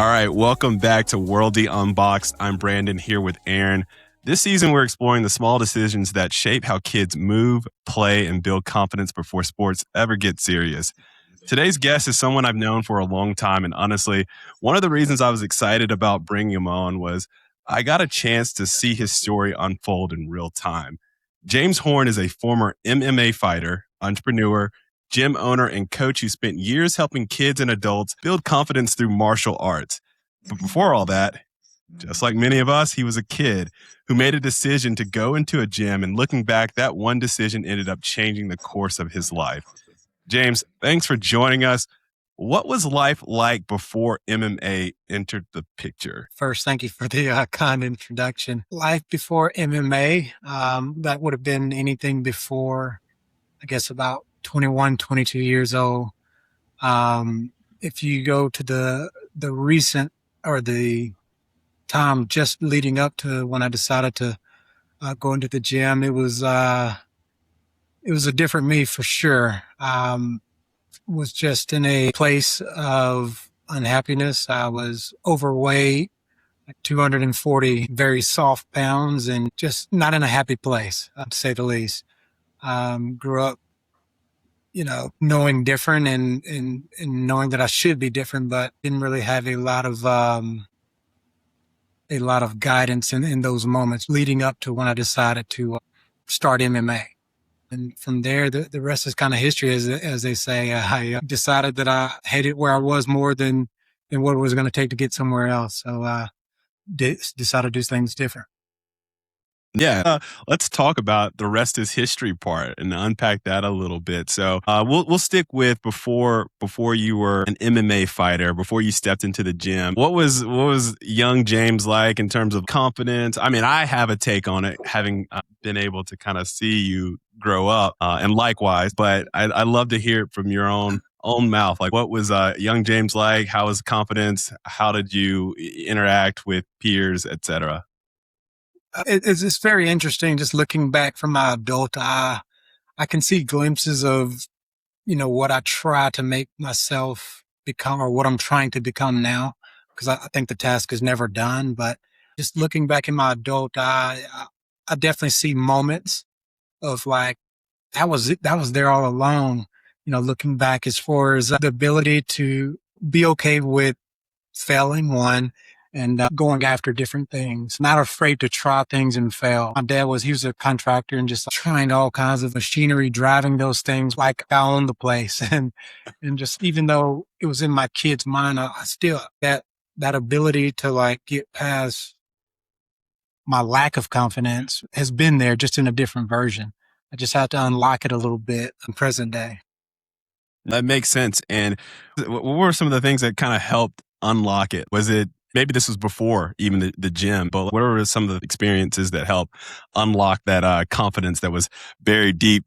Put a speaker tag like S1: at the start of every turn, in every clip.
S1: All right, welcome back to Worldy Unboxed. I'm Brandon here with Aaron. This season, we're exploring the small decisions that shape how kids move, play, and build confidence before sports ever get serious. Today's guest is someone I've known for a long time, and honestly, one of the reasons I was excited about bringing him on was I got a chance to see his story unfold in real time. James Horne is a former MMA fighter, entrepreneur, gym owner, and coach who spent years helping kids and adults build confidence through martial arts. But before all that, just like many of us, he was a kid who made a decision to go into a gym, and looking back, that one decision ended up changing the course of his life. James, thanks for joining us. What was life like before MMA entered the picture?
S2: First, thank you for the kind introduction. Life before MMA, that would have been anything before, I guess, about 21, 22 years old. If you go to the recent or the time just leading up to when I decided to go into the gym, it was a different me for sure. Was just in a place of unhappiness. I was overweight, like 240 very soft pounds, and just not in a happy place, to say the least. Grew up, knowing different and knowing that I should be different, but didn't really have a lot of guidance in those moments leading up to when I decided to start MMA. And from there, the rest is kind of history, as they say. I decided that I hated where I was more than what it was going to take to get somewhere else. So decided to do things different.
S1: Yeah, let's talk about the rest is history part and unpack that a little bit. So we'll stick with before you were an MMA fighter, before you stepped into the gym. What was young James like in terms of confidence? I mean, I have a take on it, having been able to kind of see you grow up, and likewise. But I'd love to hear it from your own mouth. Like, what was young James like? How was confidence? How did you interact with peers, etc.?
S2: It's very interesting just looking back from my adult eye. I can see glimpses of, what I try to make myself become or what I'm trying to become now, because I think the task is never done. But just looking back in my adult eye, I definitely see moments of like, that was there all along, looking back as far as the ability to be okay with failing one and going after different things, not afraid to try things and fail. My dad he was a contractor and just trying all kinds of machinery, driving those things like I owned the place. And just, even though it was in my kid's mind, I still, that ability to like get past my lack of confidence has been there, just in a different version. I just had to unlock it a little bit in present day.
S1: That makes sense. And what were some of the things that kind of helped unlock it? Was it, maybe this was before even the gym, but what were some of the experiences that helped unlock that confidence that was buried deep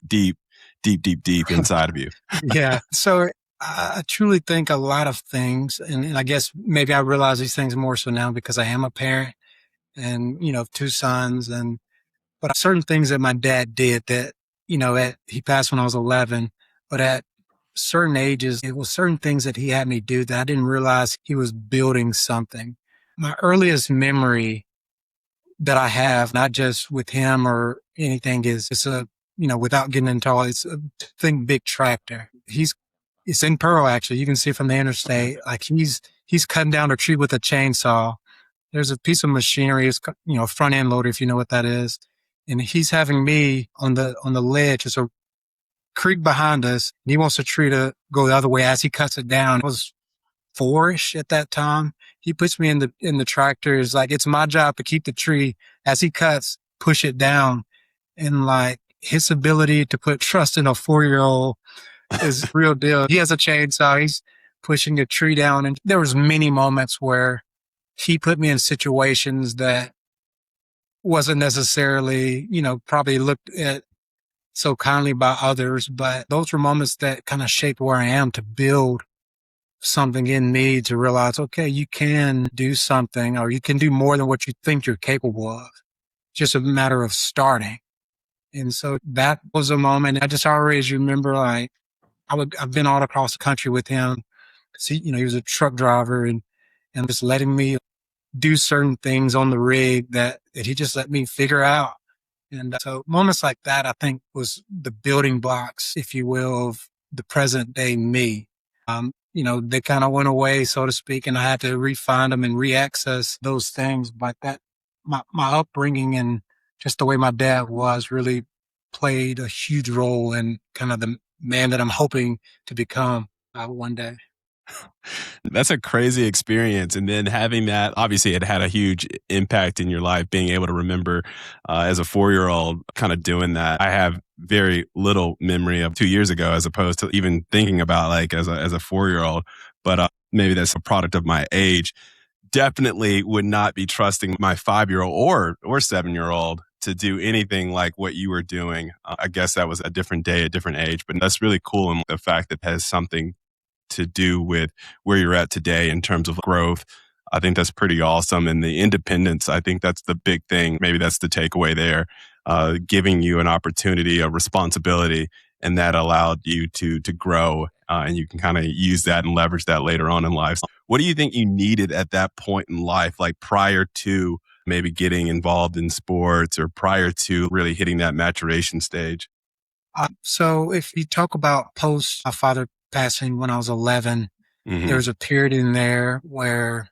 S1: inside of you?
S2: Yeah. So I truly think a lot of things, and I guess maybe I realize these things more so now because I am a parent and, two sons, but certain things that my dad did that, he passed when I was 11, but at certain ages, it was certain things that he had me do that I didn't realize he was building something. My earliest memory that I have, not just with him or anything, is it's without getting into all, it's a big tractor. It's in Pearl, actually. You can see it from the interstate. Like he's cutting down a tree with a chainsaw. There's a piece of machinery, it's, front end loader, if you know what that is. And he's having me on the ledge. There's a creek behind us, and he wants the tree to go the other way as he cuts it down. I was 4-ish at that time. He puts me in the tractor. It's like, it's my job to keep the tree as he cuts, push it down. And like, his ability to put trust in a 4-year-old is real deal. He has a chainsaw. He's pushing a tree down. And there was many moments where he put me in situations that wasn't necessarily, probably looked at so kindly by others, but those were moments that kind of shaped where I am, to build something in me to realize, okay, you can do something, or you can do more than what you think you're capable of. Just a matter of starting. And so that was a moment. I just always remember, like, I've been all across the country with him. See, he was a truck driver, and and just letting me do certain things on the rig that he just let me figure out. And so moments like that, I think, was the building blocks, if you will, of the present day me. They kind of went away, so to speak, and I had to refine them and reaccess those things. But my upbringing and just the way my dad was really played a huge role in kind of the man that I'm hoping to become one day.
S1: That's a crazy experience. And then having that, obviously, it had a huge impact in your life, being able to remember as a 4 year old kind of doing that. I have very little memory of 2 years ago as opposed to even thinking about like as a 4 year old. But maybe that's a product of my age. Definitely would not be trusting my 5 year old or 7 year old to do anything like what you were doing. I guess that was a different day, a different age, but that's really cool. And the fact that it has something to do with where you're at today in terms of growth. I think that's pretty awesome. And the independence, I think that's the big thing. Maybe that's the takeaway there, giving you an opportunity, a responsibility, and that allowed you to grow. And you can kind of use that and leverage that later on in life. What do you think you needed at that point in life, like prior to maybe getting involved in sports or prior to really hitting that maturation stage?
S2: So if you talk about post my father passing when I was 11, there
S1: Hmm.
S2: was a period in there where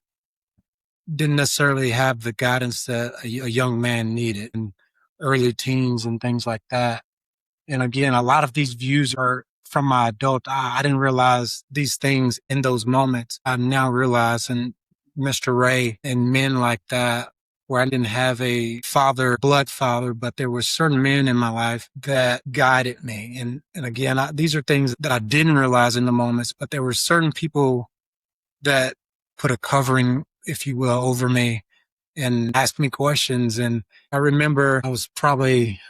S2: didn't necessarily have the guidance that a young man needed in early teens and things like that. And again, a lot of these views are from my adult eye. I didn't realize these things in those moments. I now realize, and Mr. Ray and men like that, where I didn't have a father, blood father, but there were certain men in my life that guided me. And again, these are things that I didn't realize in the moments, but there were certain people that put a covering, if you will, over me and asked me questions. And I remember I was probably,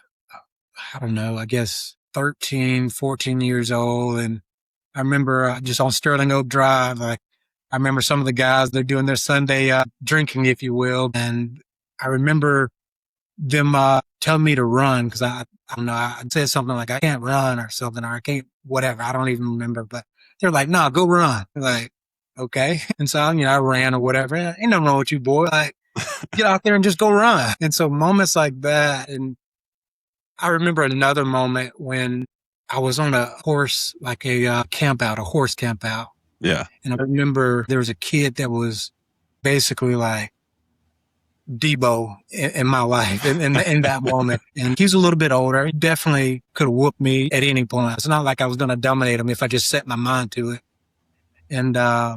S2: I don't know, I guess 13, 14 years old. And I remember just on Sterling Oak Drive, like I remember some of the guys, they're doing their Sunday drinking, if you will. And I remember them telling me to run because I don't know, I said something like, I can't run or something, or I can't, whatever. I don't even remember, but they're like, no, go run. Like, okay. And so, I ran or whatever. Ain't nothing wrong with you, boy. Like, get out there and just go run. And so moments like that. And I remember another moment when I was on a horse, like a a horse camp out.
S1: Yeah.
S2: And I remember there was a kid that was basically like Debo in my life in that moment. And he's a little bit older. He definitely could have whooped me at any point. It's not like I was going to dominate him if I just set my mind to it. And I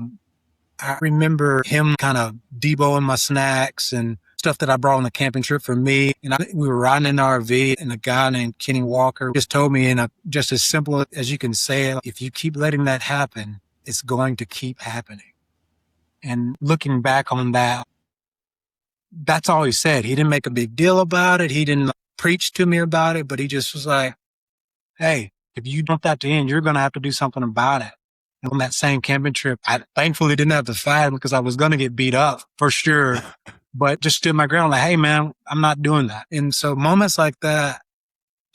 S2: remember him kind of Deboing my snacks and stuff that I brought on the camping trip for me. And we were riding in the RV, and a guy named Kenny Walker just told me, just as simple as you can say it, if you keep letting that happen, it's going to keep happening. And looking back on that, that's all he said. He didn't make a big deal about it. He didn't preach to me about it, but he just was like, hey, if you want that to end, you're going to have to do something about it. And on that same camping trip, I thankfully didn't have to fight because I was going to get beat up for sure, but just stood my ground like, hey, man, I'm not doing that. And so moments like that,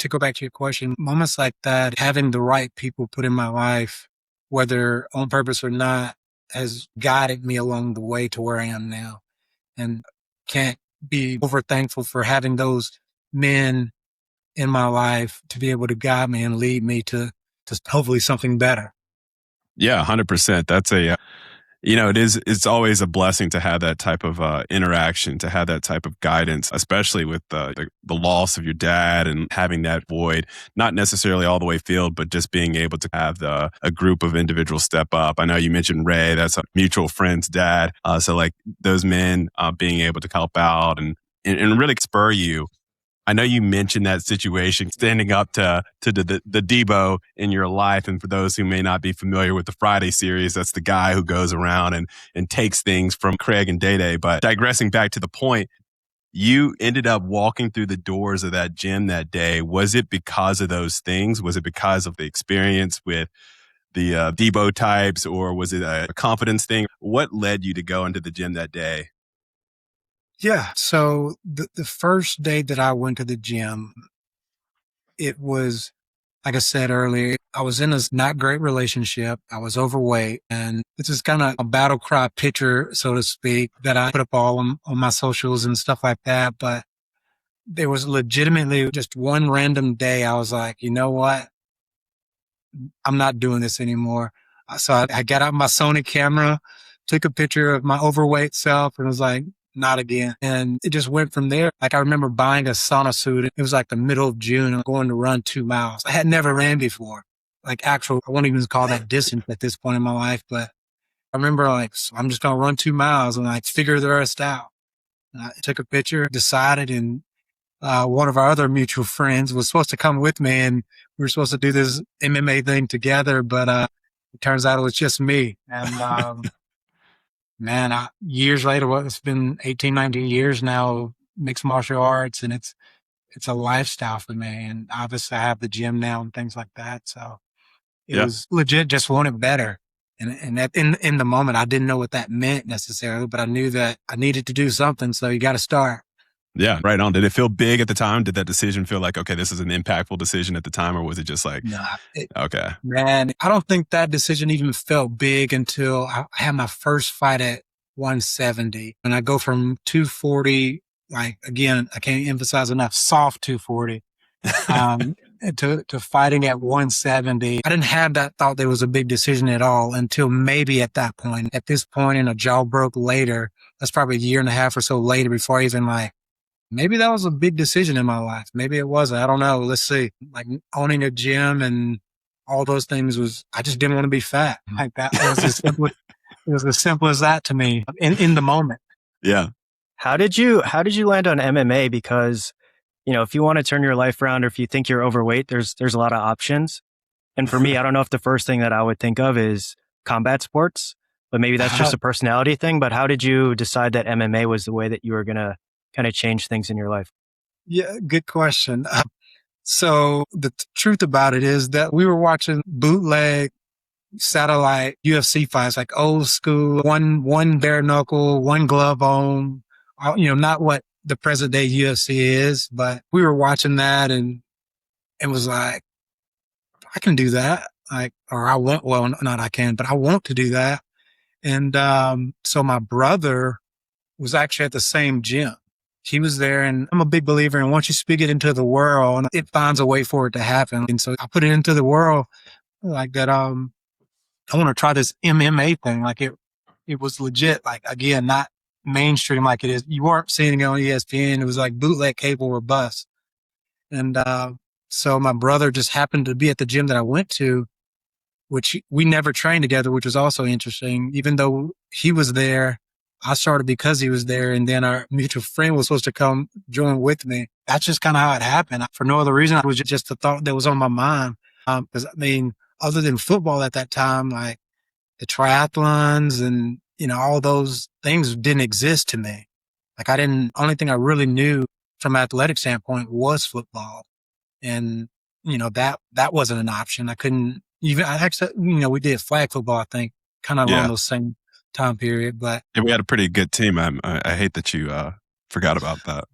S2: to go back to your question, moments like that, having the right people put in my life, whether on purpose or not, has guided me along the way to where I am now. And can't be over thankful for having those men in my life to be able to guide me and lead me to hopefully something better.
S1: Yeah, 100%. That's it's always a blessing to have that type of interaction, to have that type of guidance, especially with the loss of your dad and having that void, not necessarily all the way filled, but just being able to have a group of individuals step up. I know you mentioned Ray, that's a mutual friend's dad. So like those men being able to help out and really spur you. I know you mentioned that situation, standing up to the Debo in your life. And for those who may not be familiar with the Friday series, that's the guy who goes around and takes things from Craig and Day Day. But digressing back to the point, you ended up walking through the doors of that gym that day. Was it because of those things? Was it because of the experience with the Debo types, or was it a confidence thing? What led you to go into the gym that day?
S2: Yeah. So the first day that I went to the gym, it was, like I said earlier, I was in this not great relationship. I was overweight, and this is kind of a battle cry picture, so to speak, that I put up all on my socials and stuff like that. But there was legitimately just one random day I was like, you know what? I'm not doing this anymore. So I got out my Sony camera, took a picture of my overweight self, and was like, not again. And it just went from there. Like I remember buying a sauna suit. It was like the middle of June. I'm going to run 2 miles. I had never ran before. Like actual, I won't even call that distance at this point in my life. But I remember like, so I'm just going to run 2 miles and like figure the rest out. And I took a picture, decided, and one of our other mutual friends was supposed to come with me, and we were supposed to do this MMA thing together, but it turns out it was just me. And man, years later, it's been 18, 19 years now of mixed martial arts, and it's a lifestyle for me. And obviously, I have the gym now and things like that. So it
S1: Yeah.
S2: was legit. Just wanted better. And that in the moment, I didn't know what that meant necessarily, but I knew that I needed to do something. So you got to start.
S1: Yeah, right on. Did it feel big at the time? Did that decision feel like, okay, this is an impactful decision at the time, or was it just like,
S2: No,
S1: okay,
S2: man, I don't think that decision even felt big until I had my first fight at 170. And I go from 240, like, again, I can't emphasize enough, soft 240, um, to fighting at 170. I didn't have that thought there was a big decision at all until maybe at that point. At this point, and a jaw broke later, that's probably a year and a half or so later before I even like, maybe that was a big decision in my life. Maybe it wasn't. I don't know. Let's see. Like owning a gym and all those things I just didn't want to be fat. Like that was it was as simple as that to me in the moment.
S1: yeah,
S3: How did you land on MMA? Because, if you want to turn your life around or if you think you're overweight, there's a lot of options. And for me, I don't know if the first thing that I would think of is combat sports, but maybe that's just a personality thing. But how did you decide that MMA was the way that you were going to kind of change things in your life?
S2: Yeah, good question. So the truth about it is that we were watching bootleg satellite UFC fights, like old school, one bare knuckle, one glove on, not what the present day UFC is, but we were watching that and it was like, I can do that. Like, or I want, well, not I can, but I want to do that. And, so my brother was actually at the same gym. He was there, and I'm a big believer in once you speak it into the world, it finds a way for it to happen. And so I put it into the world like that. I want to try this MMA thing. Like it was legit. Like again, not mainstream like it is. You weren't seeing it on ESPN. It was like bootleg cable or bust. And, so my brother just happened to be at the gym that I went to, which we never trained together, which was also interesting. Even though he was there, I started because he was there. And then our mutual friend was supposed to come join with me. That's just kind of how it happened. For no other reason. It was just the thought that was on my mind. Cause I mean, other than football at that time, like the triathlons and, all those things didn't exist to me. Like only thing I really knew from an athletic standpoint was football. And, that wasn't an option. I couldn't even, I actually, we did flag football, I think, kind of
S1: yeah.
S2: around those same time period, but
S1: Yeah, we had a pretty good team. I hate that you forgot about that.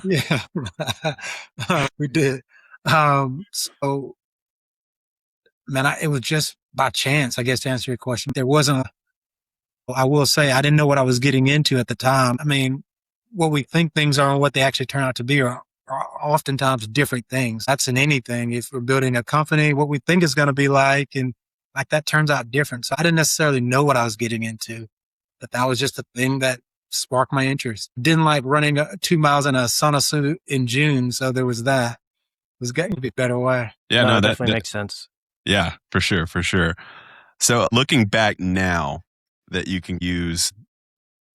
S2: yeah, we did. So man, it was just by chance, I guess, to answer your question. I will say I didn't know what I was getting into at the time. I mean, what we think things are and what they actually turn out to be are oftentimes different things. That's in anything. If we're building a company, what we think is going to be like, and like that turns out different. So I didn't necessarily know what I was getting into, but that was just the thing that sparked my interest. Didn't like running 2 miles in a sauna suit in June. So there was that. It was getting to be a better way.
S1: Yeah,
S3: No,
S1: no,
S3: it
S1: that
S3: definitely makes sense.
S1: yeah, for sure, for sure. So looking back now that you can use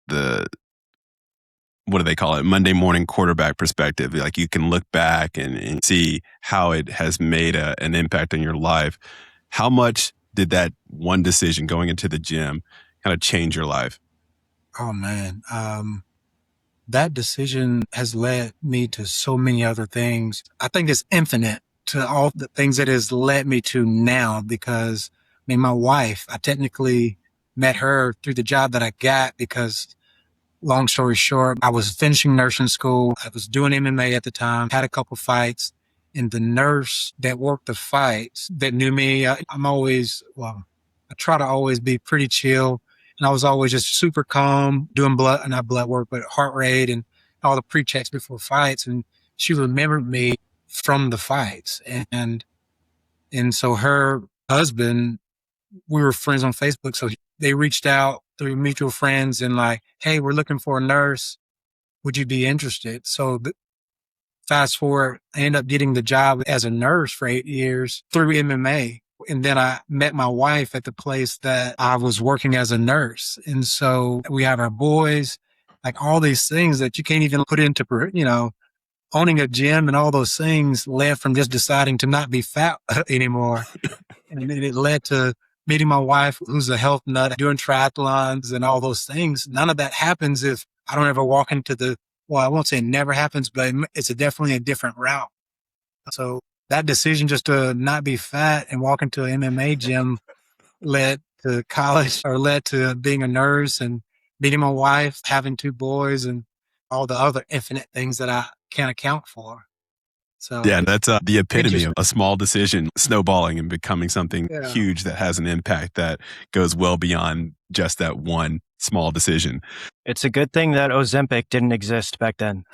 S1: the, what do they call it, Monday morning quarterback perspective, like you can look back and see how it has made an impact on your life. How much did that one decision going into the gym kind of change your life?
S2: Oh man. That decision has led me to so many other things. I think it's infinite to all the things it has led me to now because, I mean, my wife, I technically met her through the job that I got because, long story short, I was finishing nursing school. I was doing MMA at the time, had a couple fights, And the nurse that worked the fights that knew me, I try to always be pretty chill. And I was always just super calm, doing not blood work, but heart rate and all the pre-checks before fights. And she remembered me from the fights. And so her husband, we were friends on Facebook. So they reached out through mutual friends and like, hey, we're looking for a nurse. Would you be interested? So fast forward, I ended up getting the job as a nurse for 8 years through MMA. And then I met my wife at the place that I was working as a nurse. And so we have our boys, like all these things that you can't even put into, owning a gym and all those things led from just deciding to not be fat anymore. And then it led to meeting my wife, who's a health nut, doing triathlons and all those things. None of that happens if I don't ever walk into I won't say it never happens, but it's definitely a different route. So that decision just to not be fat and walk into an MMA gym led to college or led to being a nurse and meeting my wife, having 2 boys and all the other infinite things that I can't account for. So
S1: yeah, that's the epitome of a small decision snowballing and becoming something huge that has an impact that goes well beyond just that one small decision.
S3: It's a good thing that Ozempic didn't exist back then.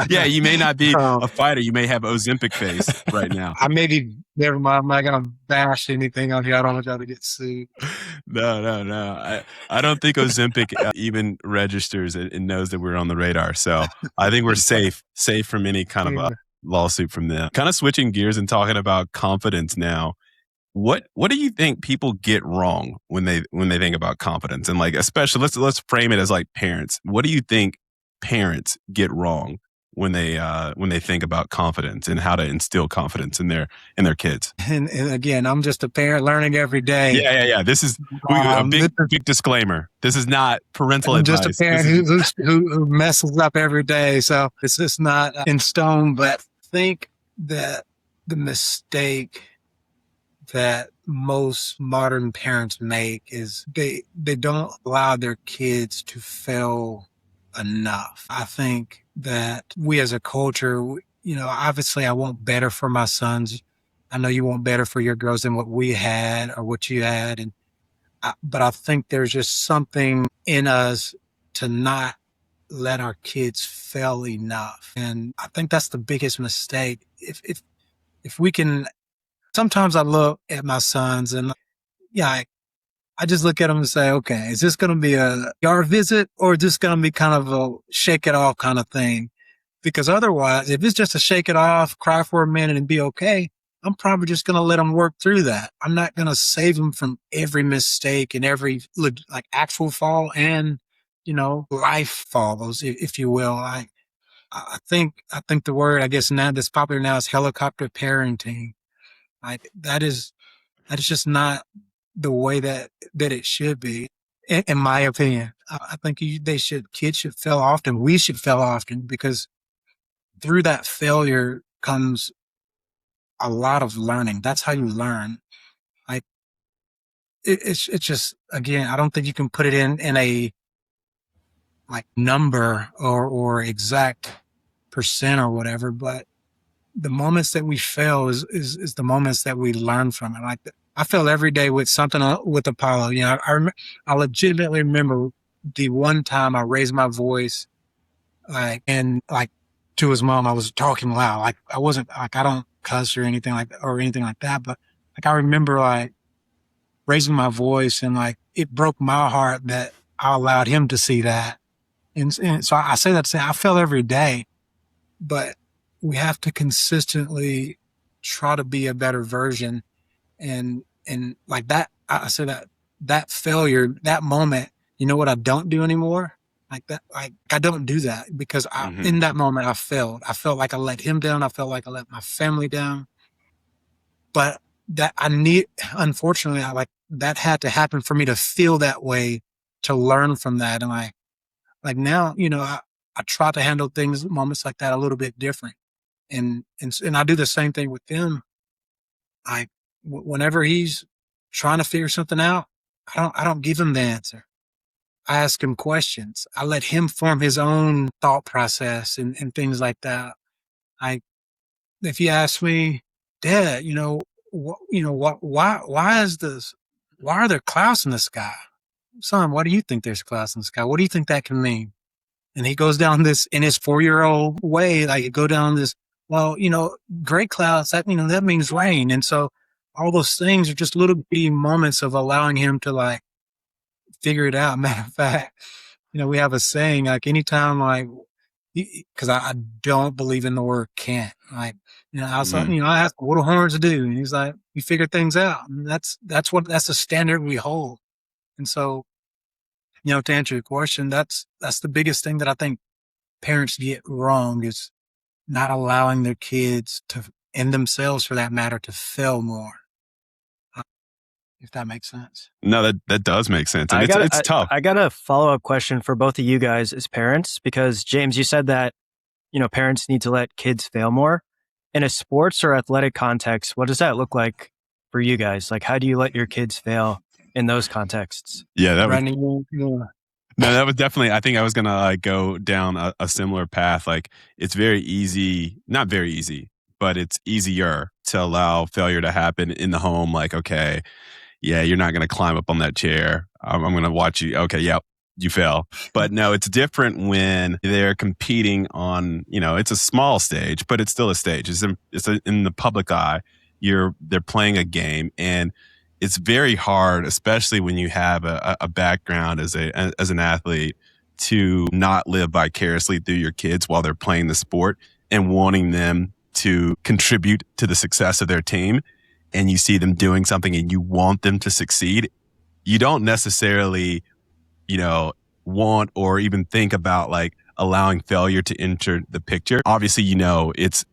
S1: Yeah, you may not be a fighter. You may have Ozempic face right now.
S2: Never mind. I'm not going to bash anything on here. I don't want y'all to get sued.
S1: No. I don't think Ozempic even registers and knows that we're on the radar. So I think we're safe from any kind of lawsuit from them. Kind of switching gears and talking about confidence now. What do you think people get wrong when they think about confidence? And like, especially let's frame it as like parents. What do you think parents get wrong when they think about confidence and how to instill confidence in their kids?
S2: And again, I'm just a parent learning every day.
S1: Yeah. This is a big disclaimer. This is not parental advice.
S2: I'm just a parent who messes up every day. So it's just not in stone, but I think that the mistake that most modern parents make is they don't allow their kids to fail enough. I think that we as a culture, obviously I want better for my sons. I know you want better for your girls than what we had or what you had. But I think there's just something in us to not let our kids fail enough. And I think that's the biggest mistake. If we can, sometimes I look at my sons and I just look at them and say, okay, is this going to be a yard visit or is this going to be kind of a shake it off kind of thing? Because otherwise, if it's just a shake it off, cry for a minute and be okay, I'm probably just going to let them work through that. I'm not going to save them from every mistake and every actual fall and, life follows, if you will. I think the word, I guess now that's popular now is helicopter parenting. That is just not the way that it should be, in my opinion. I think kids should fail often. We should fail often because through that failure comes a lot of learning. That's how you learn. It's just, again, I don't think you can put it in a number or exact percent or whatever, but the moments that we fail is the moments that we learn from it. I fail every day with something with Apollo. I legitimately remember the one time I raised my voice, to his mom. I was talking loud. I wasn't I don't cuss or anything like that. But I remember raising my voice and it broke my heart that I allowed him to see that. And so I say that to say I fail every day, but we have to consistently try to be a better version. And like that, I say that failure, that moment, you know what I don't do anymore? I don't do that because in that moment I failed. I felt like I let him down. I felt like I let my family down. But that unfortunately, that had to happen for me to feel that way, to learn from that. And now, I try to handle moments like that a little bit different. And I do the same thing with them. Whenever he's trying to figure something out, I don't give him the answer. I ask him questions. I let him form his own thought process and things like that. if you ask me, Dad, why are there clouds in the sky? Son, why do you think there's clouds in the sky? What do you think that can mean? And he goes down this in his 4-year-old way, like go down this, well, gray clouds, that means rain. And so all those things are just little bitty moments of allowing him to like figure it out. Matter of fact, we have a saying, like anytime, like, because I don't believe in the word can't. Like, I was like, I asked, what do horns do? And he's like, you figure things out. And that's the standard we hold. And so, to answer your question, that's the biggest thing that I think parents get wrong is not allowing their kids to, and themselves for that matter, to fail more. If that makes sense.
S1: No, that does make sense. And it's tough.
S3: I got a follow-up question for both of you guys as parents, because James, you said that, parents need to let kids fail more. In a sports or athletic context, what does that look like for you guys? Like, how do you let your kids fail in those contexts?
S1: Yeah, that was definitely, I think I was going to go down a similar path. Like, it's very easy, not very easy, but it's easier to allow failure to happen in the home. Like, okay, yeah, you're not going to climb up on that chair. I'm going to watch you. Okay, yeah, you fell. But no, it's different when they're competing on, it's a small stage, but it's still a stage. It's in the public eye. They're playing a game, and it's very hard, especially when you have a background as an athlete, to not live vicariously through your kids while they're playing the sport and wanting them to contribute to the success of their team. And you see them doing something and you want them to succeed. You don't necessarily, want or even think about like allowing failure to enter the picture. Obviously, it's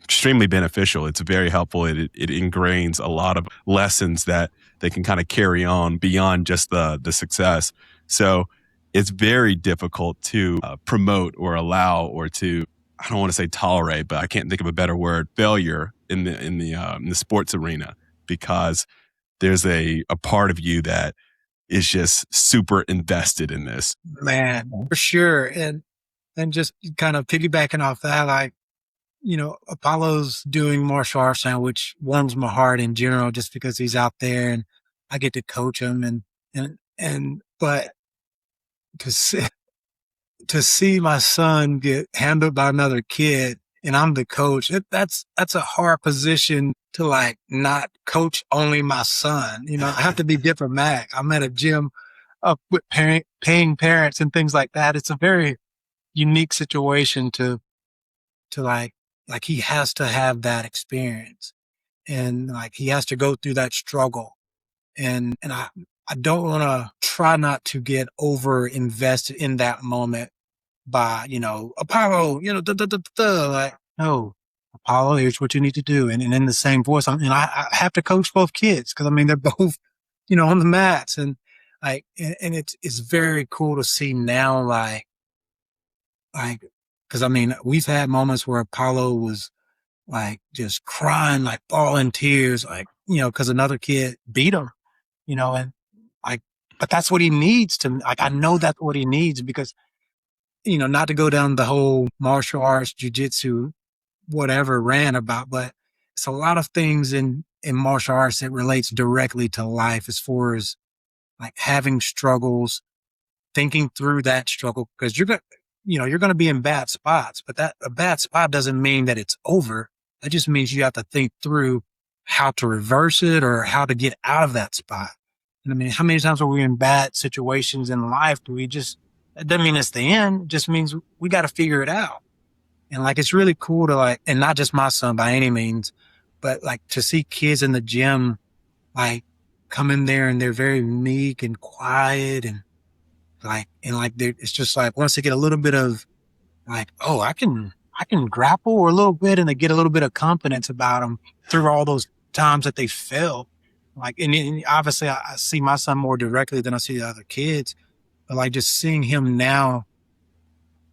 S1: extremely beneficial. It's very helpful. It ingrains a lot of lessons that they can kind of carry on beyond just the success. So it's very difficult to promote or allow or to, I don't want to say tolerate, but I can't think of a better word, failure in the sports arena, because there's a part of you that is just super invested in this.
S2: Man, for sure. And just kind of piggybacking off that, like, Apollo's doing martial arts now, which warms my heart in general, just because he's out there and I get to coach him but to see my son get handled by another kid and I'm the coach, that's a hard position to like not coach only my son. I have to be diplomatic. I'm at a gym up with paying parents and things like that. It's a very unique situation to like he has to have that experience and like he has to go through that struggle. And I don't want to try not to get over invested in that moment by, Apollo, like, no, Apollo, here's what you need to do. And in the same voice, I have to coach both kids because they're both, on the mats and like, and it's very cool to see now, like, cause we've had moments where Apollo was like just crying, like bawling tears, like, cause another kid beat him, and like, but that's what he needs to, like, I know that's what he needs because, not to go down the whole martial arts, jujitsu, whatever rant about, but it's a lot of things in martial arts that relates directly to life as far as like having struggles, thinking through that struggle, because you're going to be in bad spots, but that a bad spot doesn't mean that it's over. That just means you have to think through how to reverse it or how to get out of that spot. And how many times are we in bad situations in life? It doesn't mean it's the end. It just means we got to figure it out. And like, it's really cool to like, and not just my son by any means, but like to see kids in the gym, like come in there and they're very meek and quiet and it's just like, once they get a little bit of like, oh, I can grapple a little bit, and they get a little bit of confidence about them through all those times that they fail. Like, and obviously I see my son more directly than I see the other kids, but like just seeing him now,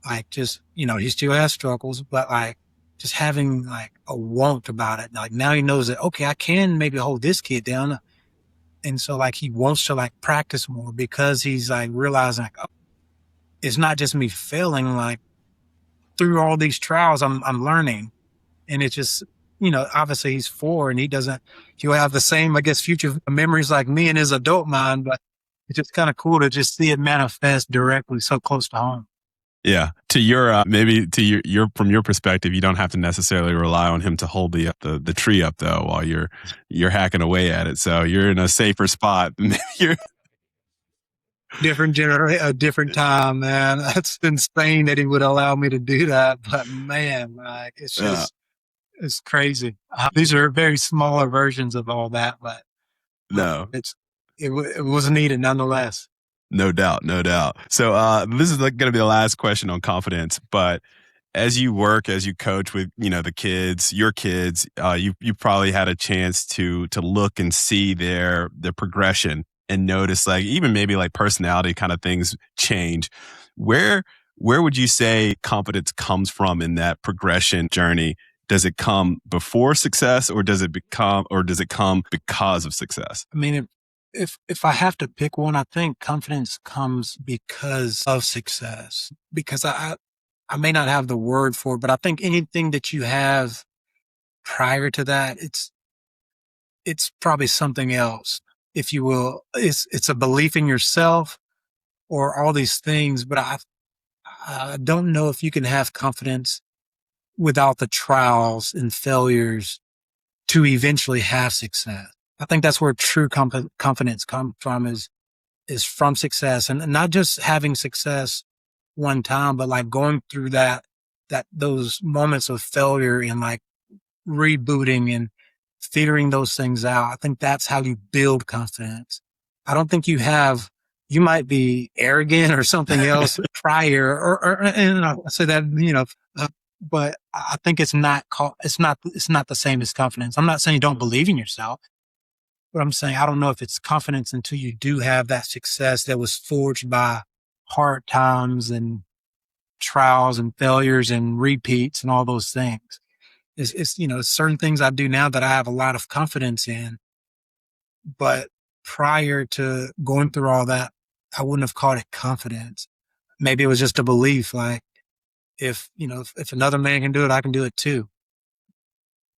S2: like just, he still has struggles, but like just having like a want about it. Like now he knows that, okay, I can maybe hold this kid down. And so like he wants to like practice more because he's like realizing like, oh, it's not just me failing, like through all these trials, I'm learning. And it's just, obviously he's 4 and he'll have the same, I guess, future memories like me in his adult mind, but it's just kind of cool to just see it manifest directly so close to home.
S1: Yeah. To your maybe to your from your perspective, you don't have to necessarily rely on him to hold the tree up though while you're hacking away at it. So you're in a safer spot. You're
S2: Different generation, a different time, man. That's insane that he would allow me to do that. But man, like
S1: uh,
S2: it's crazy. These are very smaller versions of all that, but
S1: no.
S2: it was needed nonetheless.
S1: No doubt, no doubt. So this is going to be the last question on confidence, but as you work, as you coach with the kids, your kids, you probably had a chance to look and see their progression and notice like even maybe like personality kind of things change. Where would you say confidence comes from in that progression journey? Does it come before success, or does it come because of success?
S2: I mean, if I have to pick one, I think confidence comes because of success. Because I may not have the word for it, but I think anything that you have prior to that, it's probably something else, if you will. It's a belief in yourself or all these things, but I don't know if you can have confidence without the trials and failures to eventually have success. I think that's where true confidence comes from is from success, and not just having success one time, but like going through those moments of failure and like rebooting and figuring those things out. I think that's how you build confidence. I don't think you might be arrogant or something else prior, or and I say that, but I think it's not the same as confidence. I'm not saying you don't believe in yourself, but I'm saying I don't know if it's confidence until you do have that success that was forged by hard times and trials and failures and repeats and all those things. It's certain things I do now that I have a lot of confidence in, but prior to going through all that, I wouldn't have called it confidence. Maybe it was just a belief, like if another man can do it, I can do it too.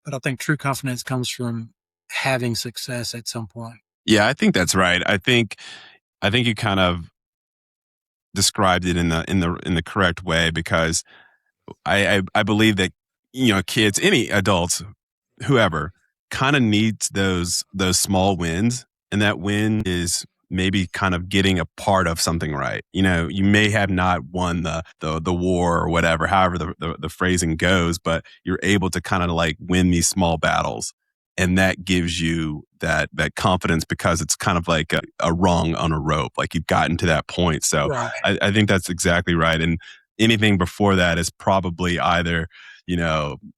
S2: But I think true confidence comes from having success at some point.
S1: Yeah, I think that's right. I think you kind of described it in the correct way, because I believe that kids, any adults, whoever, kind of needs those small wins, and that win is maybe kind of getting a part of something right. You may have not won the war or whatever, however the phrasing goes, but you're able to kind of like win these small battles, and that gives you that confidence, because it's kind of like a rung on a rope, like you've gotten to that point. So
S2: Right.
S1: I think that's exactly right. And anything before that is probably either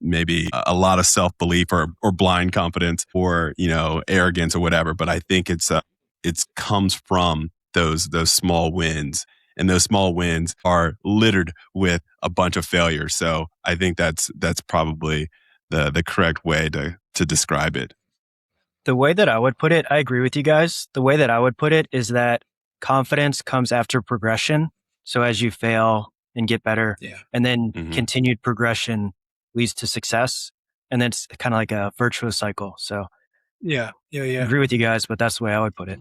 S1: maybe a lot of self-belief or blind confidence, or arrogance or whatever. But I think it's comes from those small wins, and those small wins are littered with a bunch of failures. So I think that's probably the correct way to describe it.
S3: The way that I would put it, I agree with you guys. The way that I would put it is that confidence comes after progression. So as you fail and get better,
S2: Yeah.
S3: and then
S1: Mhm.
S3: continued progression leads to success. And then it's kind of like a virtuous cycle. So
S2: Yeah.
S3: I agree with you guys, but that's the way I would put it.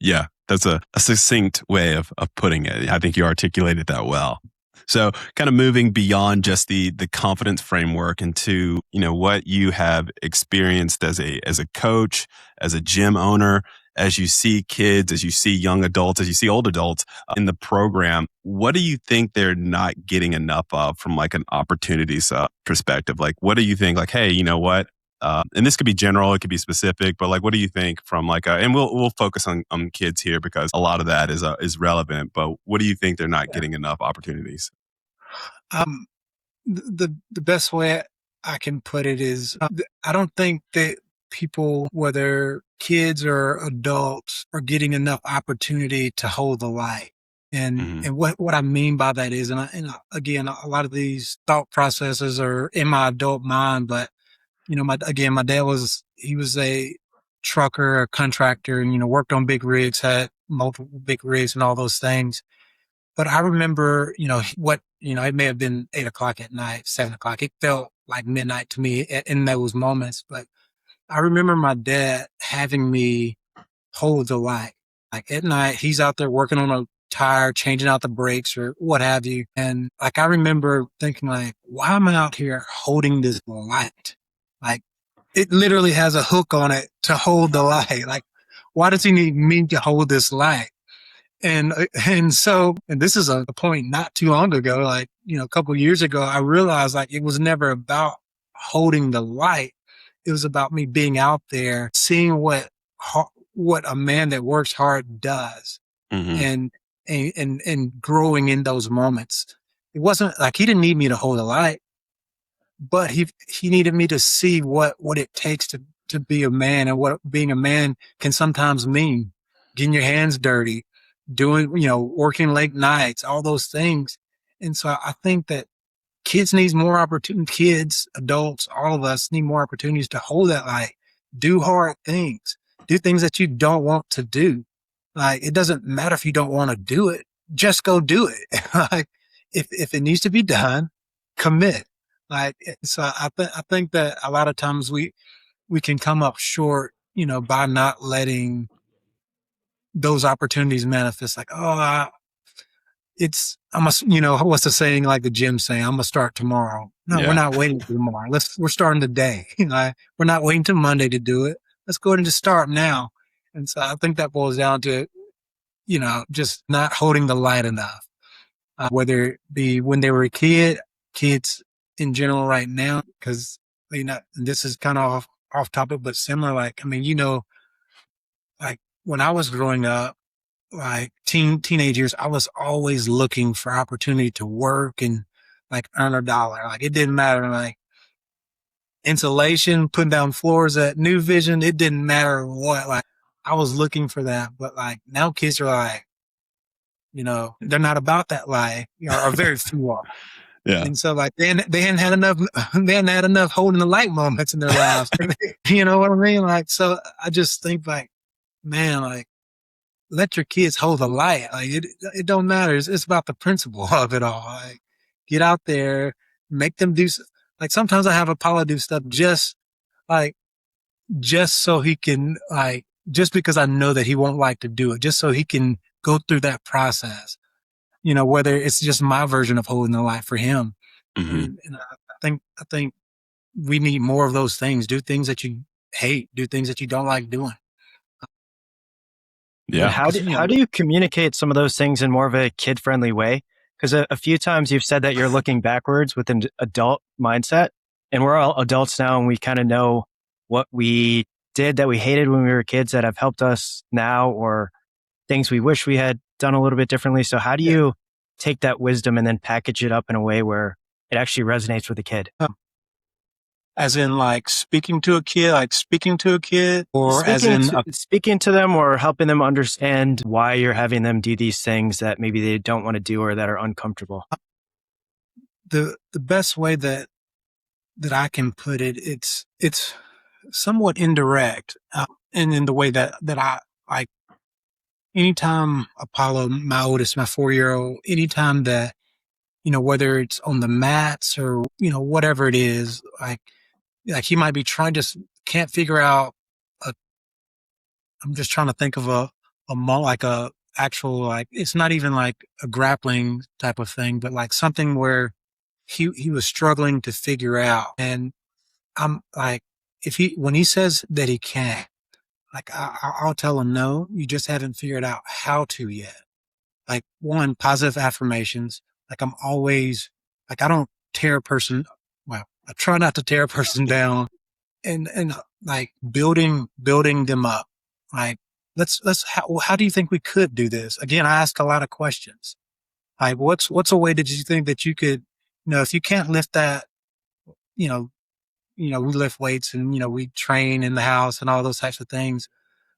S1: Yeah, that's a succinct way of putting it. I think you articulated that well. So kind of moving beyond just the confidence framework into, what you have experienced as a coach, as a gym owner, as you see kids, as you see young adults, as you see old adults in the program. What do you think they're not getting enough of from like an opportunities perspective? Like, what do you think? Like, hey, you know what? And this could be general, it could be specific, but like, what do you think from like, and we'll focus on kids here because a lot of that is relevant. But what do you think they're not getting enough opportunities?
S2: The best way I can put it is I don't think that people, whether kids or adults, are getting enough opportunity to hold the light.
S1: Mhm.
S2: And what I mean by that is, again, a lot of these thought processes are in my adult mind, but my dad he was a trucker, a contractor, and worked on big rigs, had multiple big rigs and all those things. But I remember, it may have been 8 o'clock at night, 7 o'clock. It felt like midnight to me in those moments. But I remember my dad having me hold the light. Like at night, he's out there working on a tire, changing out the brakes or what have you. And like I remember thinking like, why am I out here holding this light? Like it literally has a hook on it to hold the light. Like, why does he need me to hold this light? And so, and this is a point not too long ago, like, a couple of years ago, I realized like it was never about holding the light. It was about me being out there, seeing what a man that works hard does
S1: Mm-hmm.
S2: and growing in those moments. It wasn't like he didn't need me to hold the light, but he needed me to see what it takes to be a man and what being a man can sometimes mean. Getting your hands dirty, doing, working late nights, all those things. And so I think that kids needs more opportunity. Kids, adults, all of us need more opportunities to hold that light, do hard things, do things that you don't want to do. Like, it doesn't matter if you don't want to do it, just go do it. Like, if it needs to be done, commit. Like, so I think that a lot of times we can come up short, by not letting those opportunities manifest. Like, I'm what's the saying, like the gym saying, I'm gonna start tomorrow. No,
S1: Yeah.
S2: we're not waiting for tomorrow. We're starting today. We're not waiting till Monday to do it. Let's go ahead and just start now. And so I think that boils down to, just not holding the light enough, whether it be when they were a kid, kids in general right now, because, this is kind of off topic, but similar. Like, like when I was growing up, like teenage years, I was always looking for opportunity to work and like earn a dollar. Like it didn't matter, like insulation, putting down floors at New Vision. It didn't matter what, like I was looking for that. But like now kids are like, they're not about that life, or very few are.
S1: Yeah.
S2: And so like they hadn't had enough holding the light moments in their lives. You know what I mean? Like, so I just think like, man, like, let your kids hold the light. Like it don't matter. It's about the principle of it all. Like get out there, make them do. Like sometimes I have Apollo do stuff just so he can just because I know that he won't like to do it, just so he can go through that process. Whether it's just my version of holding the light for him.
S1: Mm-hmm.
S2: And I think we need more of those things. Do things that you hate. Do things that you don't like doing.
S1: Yeah.
S3: And how do you communicate some of those things in more of a kid-friendly way? Because a few times you've said that you're looking backwards with an adult mindset, and we're all adults now, and we kind of know what we did that we hated when we were kids that have helped us now, or things we wish we had done a little bit differently. So how do you take that wisdom and then package it up in a way where it actually resonates with the kid?
S2: As in like speaking to a kid, or
S3: speaking to them or helping them understand why you're having them do these things that maybe they don't want to do or that are uncomfortable.
S2: The best way that I can put it, it's somewhat indirect, and in the way that I like. Anytime Apollo, my oldest, my 4-year-old, anytime that whether it's on the mats or whatever it is, like he might be trying, just can't figure out I'm just trying to think of like a actual, like, it's not even like a grappling type of thing, but like something where he was struggling to figure out. And I'm like, when he says that he can't, like, I'll tell him, no, you just haven't figured out how to yet. Like, one, positive affirmations. Like, I'm always, like, I don't tear a person. Well, I try not to tear a person down, and like building them up. Like, how do you think we could do this? Again, I ask a lot of questions. Like, what's a way that you think that you could, if you can't lift that, we lift weights and, we train in the house and all those types of things.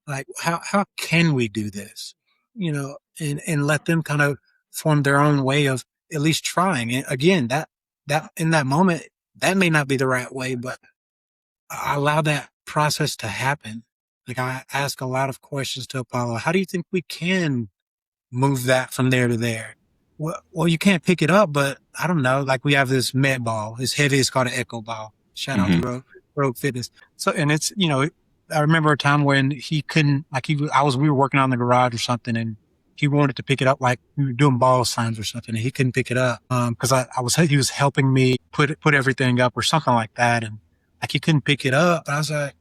S2: Like, how can we do this? And let them kind of form their own way of at least trying. And again, that in that moment, that may not be the right way, but I allow that process to happen. Like, I ask a lot of questions to Apollo. How do you think we can move that from there to there? well, you can't pick it up, but I don't know. Like we have this med ball. It's heavy. It's called an echo ball. Shout out to Rogue Fitness. So, and it's, I remember a time when he couldn't, like we were working on the garage or something, and he wanted to pick it up, like we were doing ball signs or something, and he couldn't pick it up. Cause he was helping me put everything up or something like that. And like he couldn't pick it up. And I was like,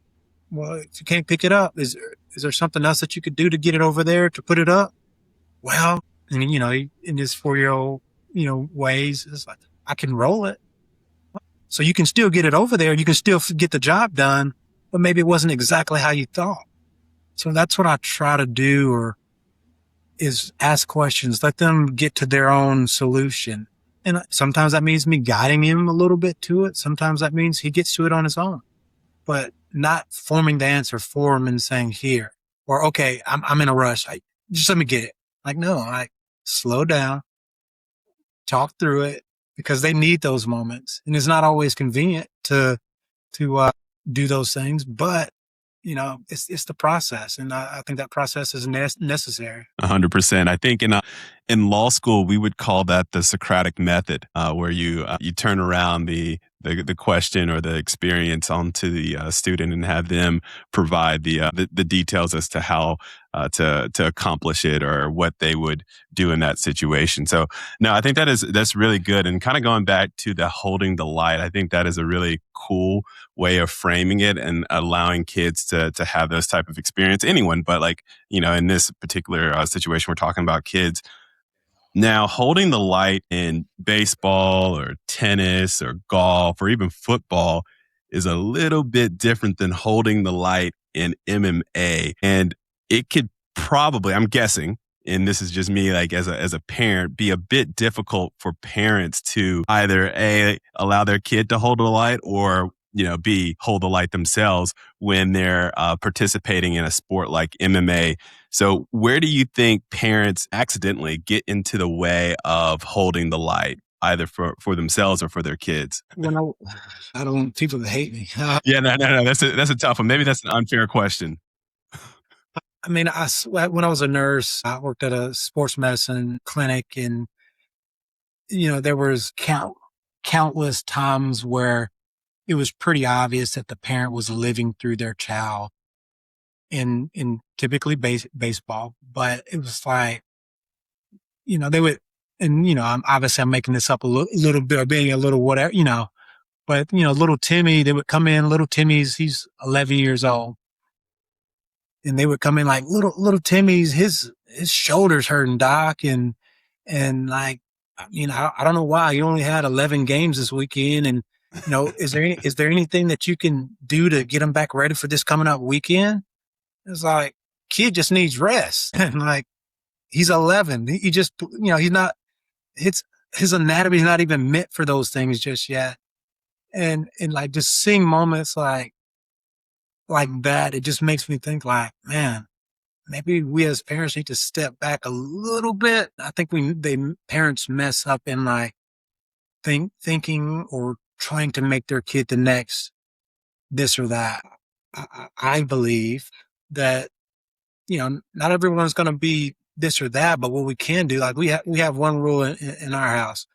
S2: well, if you can't pick it up, is there something else that you could do to get it over there to put it up? Well, and he, in his 4-year-old, ways, it's like, I can roll it. So you can still get it over there. You can still get the job done, but maybe it wasn't exactly how you thought. So that's what I try to do, is ask questions, let them get to their own solution. And sometimes that means me guiding him a little bit to it. Sometimes that means he gets to it on his own, but not forming the answer for him and saying here, or, okay, I'm in a rush. Just let me get it. Like, no, slow down, talk through it, because they need those moments. And it's not always convenient to do those things, but it's the process. And I think that process is necessary.
S1: 100%. I think in law school, we would call that the Socratic method, where you turn around the question or the experience onto the student and have them provide the details as to how to accomplish it or what they would do in that situation. So no, I think that's really good. And kind of going back to the holding the light, I think that is a really cool way of framing it and allowing kids to have those type of experience. Anyone, but like, in this particular situation, we're talking about kids. Now, holding the light in baseball or tennis or golf or even football is a little bit different than holding the light in MMA. And it could probably, I'm guessing, and this is just me, like as a parent, be a bit difficult for parents to either allow their kid to hold the light, or B, hold the light themselves when they're participating in a sport like MMA. So where do you think parents accidentally get into the way of holding the light, either for themselves or for their kids?
S2: Well, I don't want people to hate me.
S1: Yeah, no. That's a tough one. Maybe that's an unfair question.
S2: I mean, when I was a nurse, I worked at a sports medicine clinic, and, there was countless times where it was pretty obvious that the parent was living through their child in typically baseball, but it was like, they would, and, I'm making this up a little bit, or being a little whatever, but, little Timmy, they would come in, little Timmy's, he's 11 years old. And they would come in like, little Timmy's, his shoulder's hurting, doc. And like, I don't know why you only had 11 games this weekend. And, is there anything that you can do to get him back ready for this coming up weekend? It's like, kid just needs rest. And like, he's 11. He just, he's not, his anatomy is not even meant for those things just yet. And like just seeing moments like that, it just makes me think like, man, maybe we as parents need to step back a little bit. I think parents mess up in like thinking or trying to make their kid the next this or that. I believe that, not everyone's going to be this or that, but what we can do, like we have one rule in our house.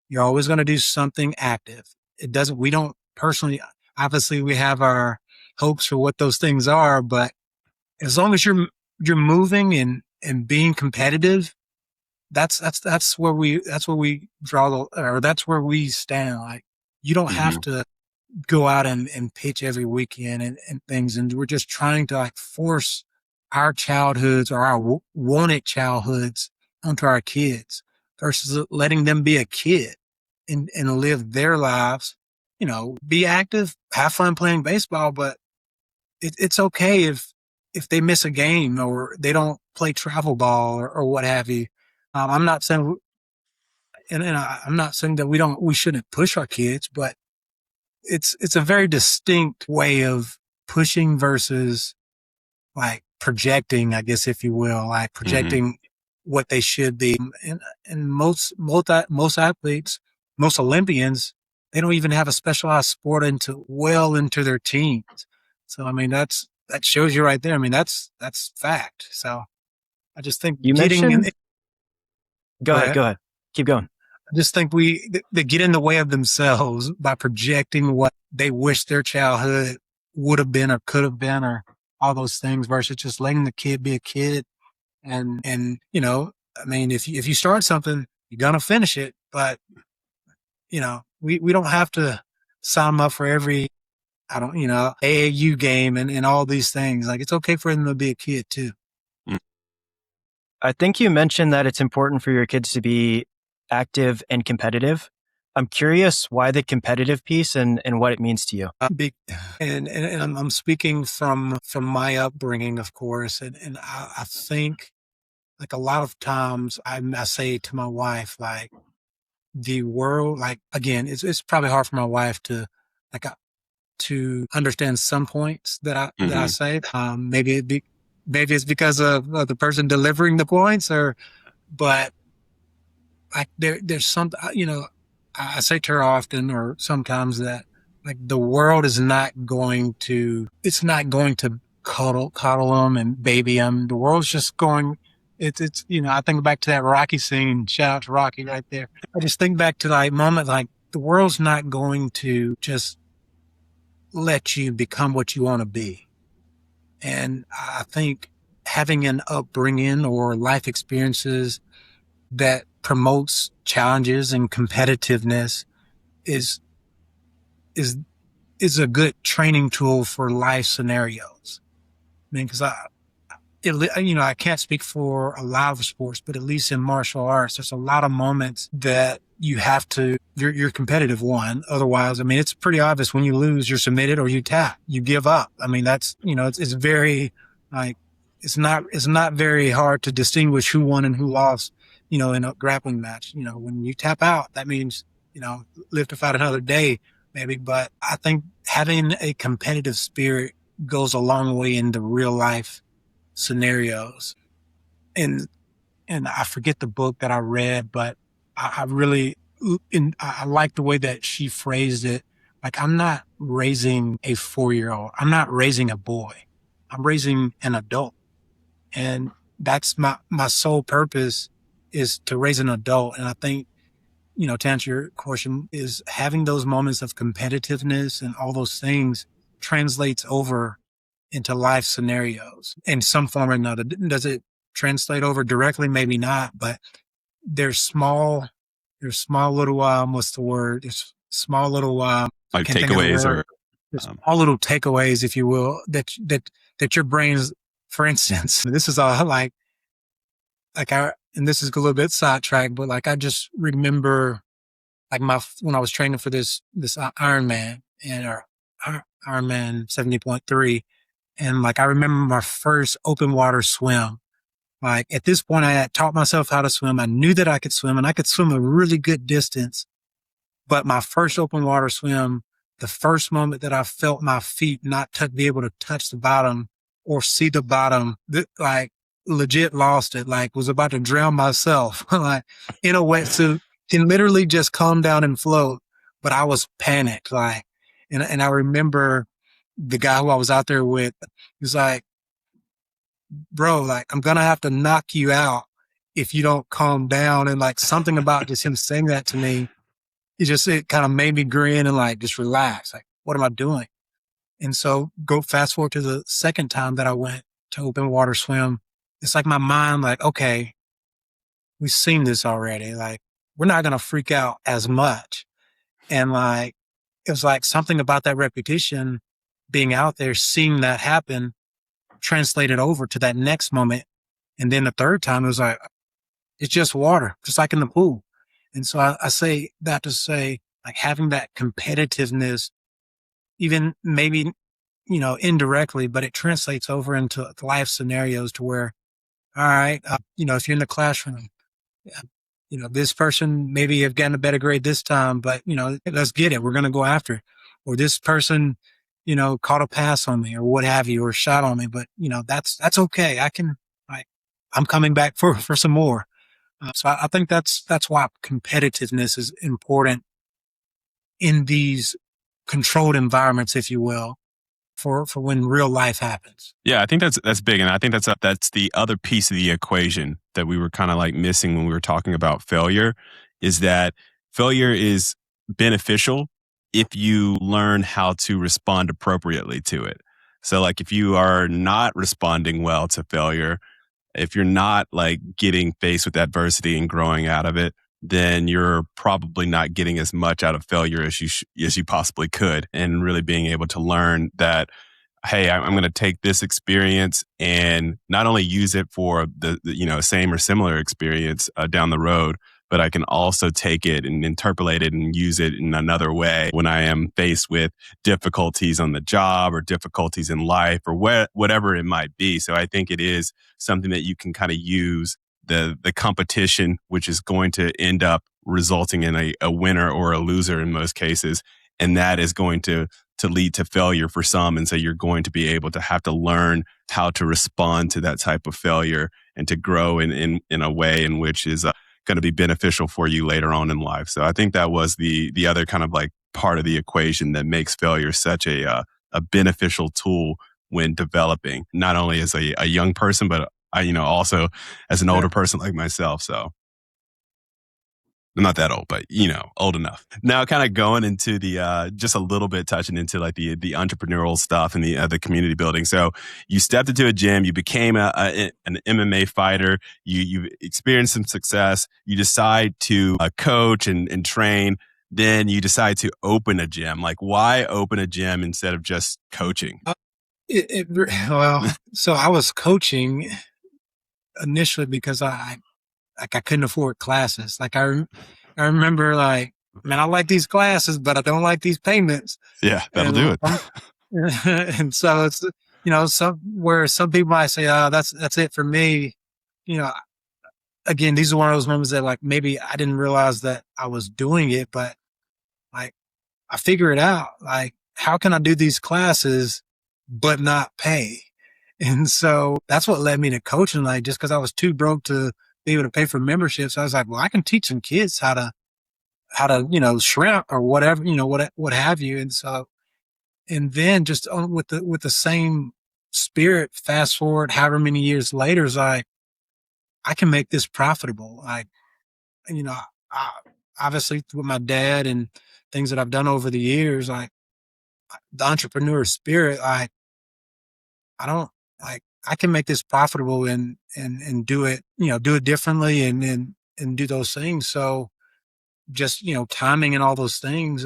S2: You're always going to do something active. We don't personally, obviously we have our hopes for what those things are, but as long as you're moving and being competitive, that's where we draw or that's where we stand. Like, you don't have to go out and pitch every weekend and things. And we're just trying to like force our childhoods or our wanted childhoods onto our kids versus letting them be a kid and live their lives, be active, have fun playing baseball, but it's okay if they miss a game or they don't play travel ball or what have you. I'm not saying, and I'm not saying that we shouldn't push our kids, but it's a very distinct way of pushing versus like projecting, I guess, if you will, like projecting what they should be. And most athletes, most Olympians, they don't even have a specialized sport into their teens. So, I mean, that shows you right there. I mean, that's fact. So I just think
S3: Go ahead. keep going.
S2: I just think they get in the way of themselves by projecting what they wish their childhood would have been or could have been or all those things versus just letting the kid be a kid. And I mean, if you start something, you're going to finish it. But, we don't have to sign them up for every, AAU game and all these things. Like, it's okay for them to be a kid too.
S3: I think you mentioned that it's important for your kids to be active and competitive. I'm curious why the competitive piece and what it means to you.
S2: And I'm speaking from my upbringing, of course. And I think like a lot of times I say to my wife, like the world, like, again, it's probably hard for my wife to to understand some points that I say. Maybe it's because of the person delivering the points but like there's some, I say to her often or sometimes that like the world is not going to cuddle them and baby them. The world's just going, it's, I think back to that Rocky scene, shout out to Rocky right there. I just think back to like moment, like the world's not going to just let you become what you want to be. And I think having an upbringing or life experiences that promotes challenges and competitiveness is a good training tool for life scenarios. I mean, because I can't speak for a lot of sports, but at least in martial arts, there's a lot of moments that you have to, you're competitive one. Otherwise, I mean, it's pretty obvious when you lose, you're submitted or you tap, you give up. I mean, that's, it's very like, it's not very hard to distinguish who won and who lost, in a grappling match. When you tap out, that means, live to fight another day, maybe. But I think having a competitive spirit goes a long way in the real life scenarios. And I forget the book that I read, but I really, I like the way that she phrased it. Like, I'm not raising a 4-year-old. I'm not raising a boy. I'm raising an adult. And that's my sole purpose is to raise an adult. And I think, to answer your question, is having those moments of competitiveness and all those things translates over into life scenarios in some form or another. Does it translate over directly? Maybe not, but there's small little, what's the word? There's small little,
S1: like takeaways or
S2: all little takeaways, if you will, that your brain's, for instance, this is all like and this is a little bit sidetracked, but like, I just remember like when I was training for this Ironman or Ironman 70.3. And like, I remember my first open water swim. Like at this point, I had taught myself how to swim. I knew that I could swim and I could swim a really good distance. But my first open water swim, the first moment that I felt my feet not be able to touch the bottom or see the bottom, like legit lost it, like was about to drown myself, like in a wetsuit, can literally just calm down and float. But I was panicked, like, and I remember the guy who I was out there with, he was like, bro, like, I'm going to have to knock you out if you don't calm down. And like something about just him saying that to me, it kind of made me grin and like, just relax. Like, what am I doing? And so go fast forward to the second time that I went to open water swim. It's like my mind, like, okay, we've seen this already. Like, we're not going to freak out as much. And like, it was like something about that repetition, being out there, seeing that happen, translated over to that next moment. And then the third time, it was like, it's just water, just like in the pool. And so I say that to say, like, having that competitiveness, even maybe, indirectly, but it translates over into life scenarios to where, all right, if you're in the classroom, this person maybe have gotten a better grade this time, but, let's get it. We're going to go after it. Or this person, caught a pass on me or what have you, or shot on me. But, that's okay. I'm coming back for some more. So I think that's why competitiveness is important in these controlled environments, if you will, for when real life happens.
S1: Yeah, I think that's big. And I think that's the other piece of the equation that we were kind of like missing when we were talking about failure is that failure is beneficial if you learn how to respond appropriately to it. So, like, if you are not responding well to failure, if you're not like getting faced with adversity and growing out of it, then you're probably not getting as much out of failure as as you possibly could, and really being able to learn that, hey, I'm going to take this experience and not only use it for the same or similar experience down the road, but I can also take it and interpolate it and use it in another way when I am faced with difficulties on the job or difficulties in life or whatever it might be. So I think it is something that you can kind of use the competition, which is going to end up resulting in a winner or a loser in most cases. And that is going to lead to failure for some. And so you're going to be able to have to learn how to respond to that type of failure and to grow in a way in which is going to be beneficial for you later on in life. So I think that was the other kind of like part of the equation that makes failure such a beneficial tool when developing, not only as a young person, but also as an older person like myself. So I'm not that old, but old enough. Now, kind of going into the just a little bit touching into like the entrepreneurial stuff and the community building. So you stepped into a gym, you became an MMA fighter, you experienced some success, you decide to coach and train. Then you decide to open a gym. Like, why open a gym instead of just coaching?
S2: Well, so I was coaching initially because I couldn't afford classes. Like I remember like, man, I like these classes, but I don't like these payments.
S1: Yeah, that'll do it.
S2: And so it's, some people might say, oh, that's it for me. Again, these are one of those moments that like, maybe I didn't realize that I was doing it, but like I figure it out. Like, how can I do these classes, but not pay? And so that's what led me to coaching. Like, just cause I was too broke to be able to pay for memberships. I was like, well, I can teach some kids how to, shrimp or whatever, what have you. And so, and then just with the same spirit, fast forward however many years later, is like, I can make this profitable. Like, I, obviously with my dad and things that I've done over the years, like the entrepreneur spirit, like I can make this profitable and do it, do it differently and do those things. So just, timing and all those things,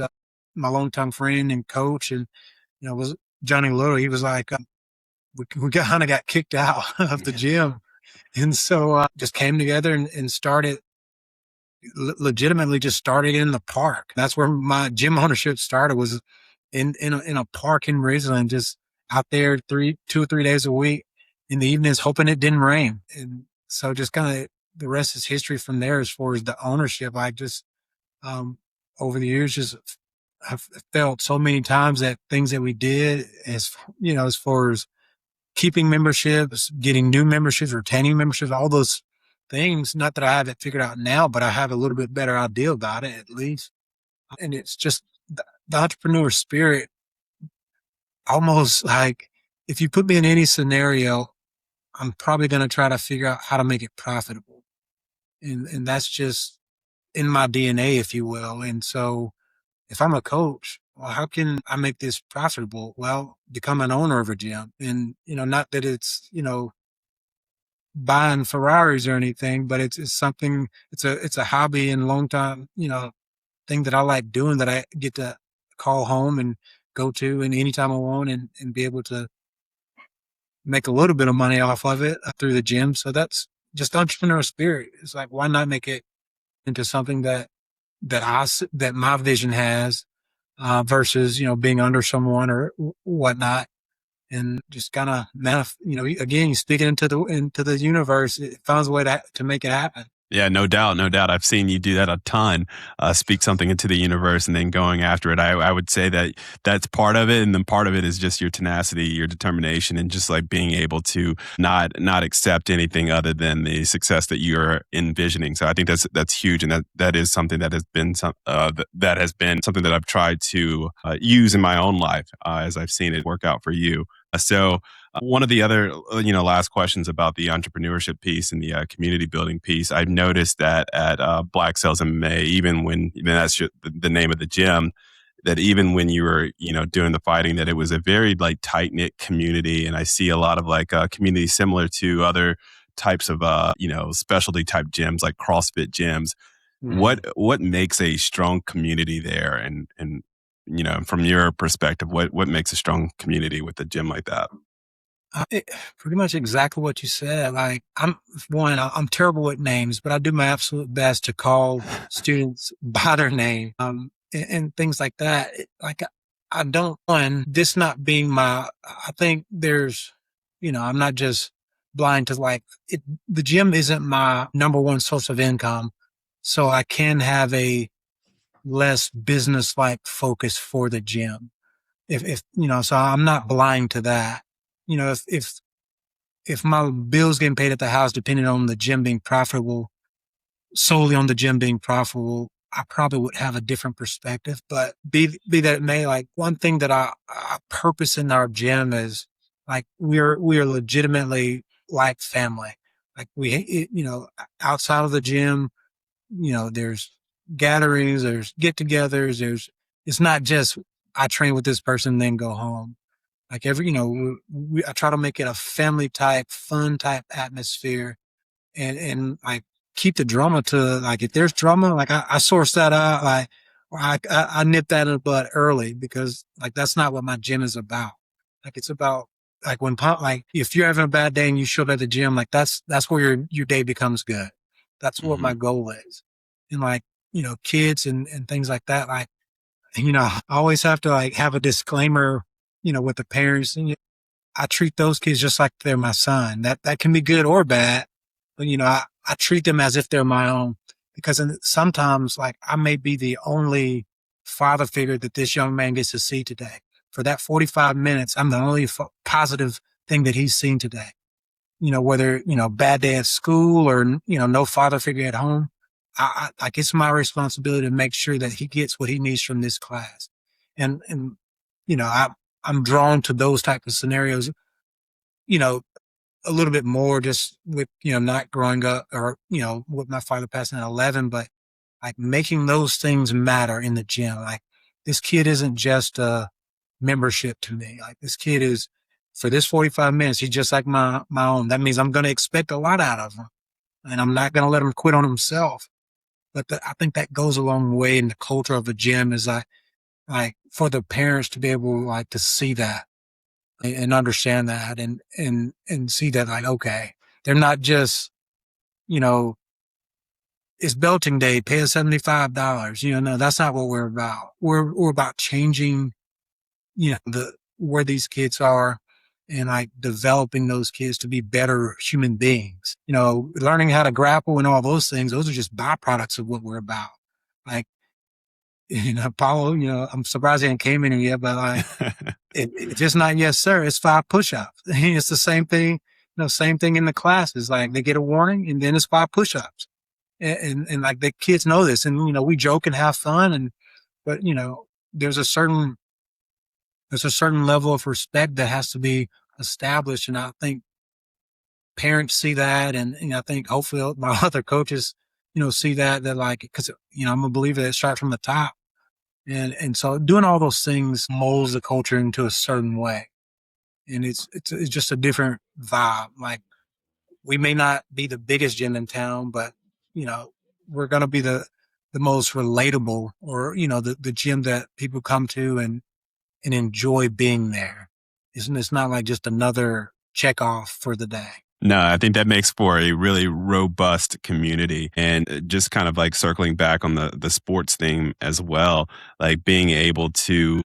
S2: my longtime friend and coach and, was Johnny Little. He was like, we kind of got kicked out of the gym. And so just came together and started legitimately just started in the park. That's where my gym ownership started, was in a park in Ridgeland, just out there 2 or 3 days a week in the evenings, hoping it didn't rain. And so just kind of the rest is history from there as far as the ownership. I just, over the years, just I've felt so many times that things that we did as far as keeping memberships, getting new memberships, retaining memberships, all those things, not that I have it figured out now, but I have a little bit better idea about it at least. And it's just the entrepreneur spirit, almost like if you put me in any scenario, I'm probably going to try to figure out how to make it profitable. And that's just in my DNA, if you will. And so if I'm a coach, well, how can I make this profitable? Well, become an owner of a gym. And, not that it's, buying Ferraris or anything, but it's something, it's a hobby and long time, thing that I like doing, that I get to call home and go to and anytime I want and be able to make a little bit of money off of it through the gym. So that's just entrepreneurial spirit. It's like, why not make it into something that my vision has, versus, being under someone or whatnot. And just kind of, again, you speak it into the universe. It finds a way to make it happen.
S1: Yeah, no doubt, no doubt. I've seen you do that a ton. Speak something into the universe and then going after it. I would say that that's part of it, and then part of it is just your tenacity, your determination, and just like being able to not accept anything other than the success that you're envisioning. So I think that's huge, and that is something that has been something that I've tried to use in my own life as I've seen it work out for you. So one of the other, last questions about the entrepreneurship piece and the community building piece, I've noticed that at Black Cells MMA, even when that's the name of the gym, that even when you were, doing the fighting, that it was a very like tight knit community. And I see a lot of like communities similar to other types of, specialty type gyms like CrossFit gyms.
S2: Mhm.
S1: What makes a strong community there? And from your perspective, what makes a strong community with a gym like that?
S2: Pretty much exactly what you said. Like I'm terrible with names, but I do my absolute best to call students by their name, and things like that. I don't this not being I think there's, I'm not just blind to like it. The gym isn't my number one source of income, so I can have a less business like focus for the gym. So I'm not blind to that. If my bills getting paid at the house depending on the gym being profitable, solely on the gym being profitable, I probably would have a different perspective. But be that it may, like one thing that I purpose in our gym is like we are legitimately like family. Like outside of the gym, there's gatherings, there's get-togethers, it's not just I train with this person, then go home. Like I try to make it a family type, fun type atmosphere, and like keep the drama to like if there's drama, like I source that out, like or I nip that in the bud early because like that's not what my gym is about. Like it's about like like if you're having a bad day and you show up at the gym, like that's where your day becomes good. That's what
S1: Hmm.
S2: my goal is, and like kids and things like that, like I always have to like have a disclaimer, with the parents. And I treat those kids just like they're my son. That can be good or bad, but I treat them as if they're my own because sometimes like I may be the only father figure that this young man gets to see today. For that 45 minutes, I'm the only positive thing that he's seen today. Whether, bad day at school or, no father figure at home. Like it's my responsibility to make sure that he gets what he needs from this class. And, I'm drawn to those type of scenarios, you know, a little bit more just with, not growing up or, with my father passing at 11, but like making those things matter in the gym. Like this kid isn't just a membership to me. Like this kid is for this 45 minutes, he's just like my own. That means I'm going to expect a lot out of him and I'm not going to let him quit on himself. But I think that goes a long way in the culture of a gym is like for the parents to be able like to see that and understand that and see that like, okay, they're not just, you know, it's belting day, pay us $75. No, that's not what we're about. We're about changing, where these kids are and like developing those kids to be better human beings. Learning how to grapple and all those things, those are just byproducts of what we're about. Like, Paulo, I'm surprised he ain't came in here yet, but like it's just not yes, sir. It's 5 push-ups. It's the same thing, same thing in the classes. Like they get a warning and then it's 5 push-ups. And like the kids know this and we joke and have fun but there's a certain level of respect that has to be established. And I think parents see that. And I think hopefully my other coaches, see that like, cause I'm a believer that it starts from the top. And so doing all those things molds the culture into a certain way. And it's just a different vibe. Like we may not be the biggest gym in town, but we're going to be the most relatable or, the gym that people come to and enjoy being there. It's not like just another check off for the day.
S1: No, I think that makes for a really robust community. And just kind of like circling back on the sports thing as well, like being able to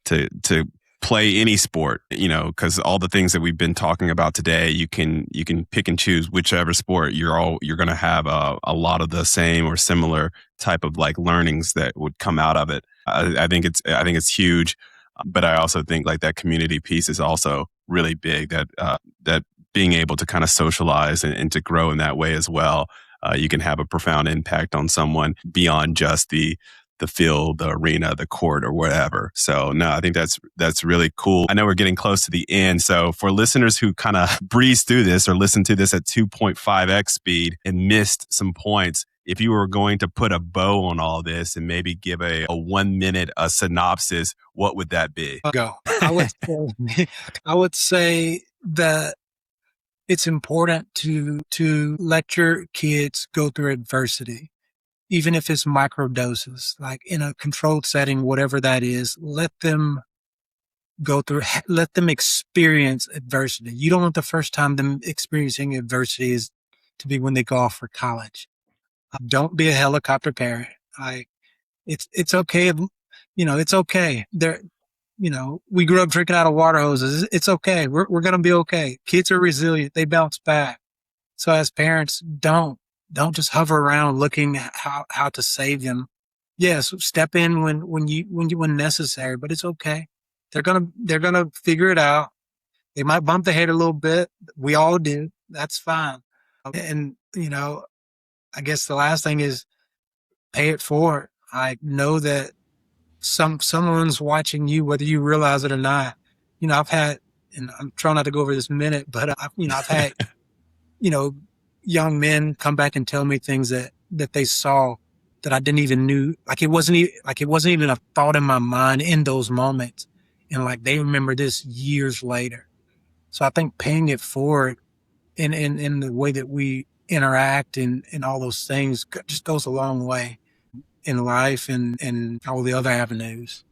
S1: play any sport, because all the things that we've been talking about today, you can pick and choose whichever sport you're going to have a lot of the same or similar type of like learnings that would come out of it. I think it's huge, but I also think like that community piece is also really big. That being able to kind of socialize and to grow in that way as well, you can have a profound impact on someone beyond just the the field, the arena, the court, or whatever. So no, I think that's really cool. I know we're getting close to the end. So for listeners who kind of breeze through this or listen to this at 2.5x speed and missed some points, if you were going to put a bow on all this and maybe give a 1 minute synopsis, what would that be?
S2: I would say that it's important to let your kids go through adversity, even if it's micro doses, like in a controlled setting, whatever that is. Let them go through, let them experience adversity. You don't want the first time them experiencing adversity is to be when they go off for college. Don't be a helicopter parent. It's okay. It's okay. We grew up drinking out of water hoses. It's okay. We're going to be okay. Kids are resilient. They bounce back. So as parents, don't just hover around looking at how to save them. Yes, step in when necessary, but it's okay. They're going to figure it out. They might bump their head a little bit. We all do. That's fine. And, I guess the last thing is pay it forward. I know that someone's watching you, whether you realize it or not. I've had, and I'm trying not to go over this minute, but I've had, young men come back and tell me things that they saw that I didn't even knew. It wasn't even a thought in my mind in those moments. And they remember this years later. So I think paying it forward in the way that we interact and all those things just goes a long way in life and all the other avenues.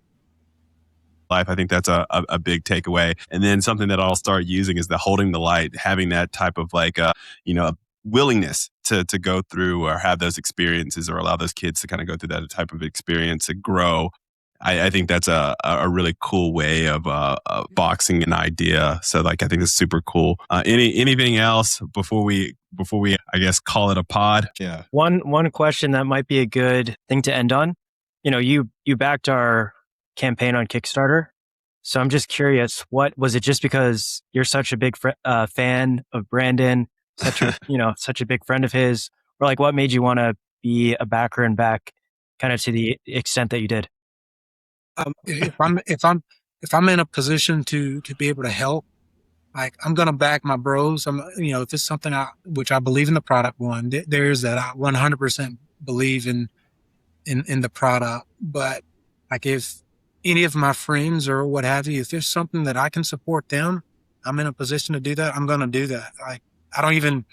S1: Life. I think that's a big takeaway. And then something that I'll start using is the holding the light, having that type of willingness to go through or have those experiences or allow those kids to kind of go through that type of experience to grow. I think that's a really cool way of boxing an idea. So I think it's super cool. Anything else before we I guess call it a pod?
S3: Yeah. One question that might be a good thing to end on. You backed our campaign on Kickstarter. So I'm just curious, what was it just because you're such a big fan of Brandon, such a big friend of his, or what made you want to be a backer and back kind of to the extent that you did?
S2: If I'm in a position to be able to help, I'm gonna back my bros. If it's something which I believe in the product. There's that I 100% believe in the product. But if any of my friends or what have you, if there's something that I can support them, I'm in a position to do that. I'm gonna do that. I don't even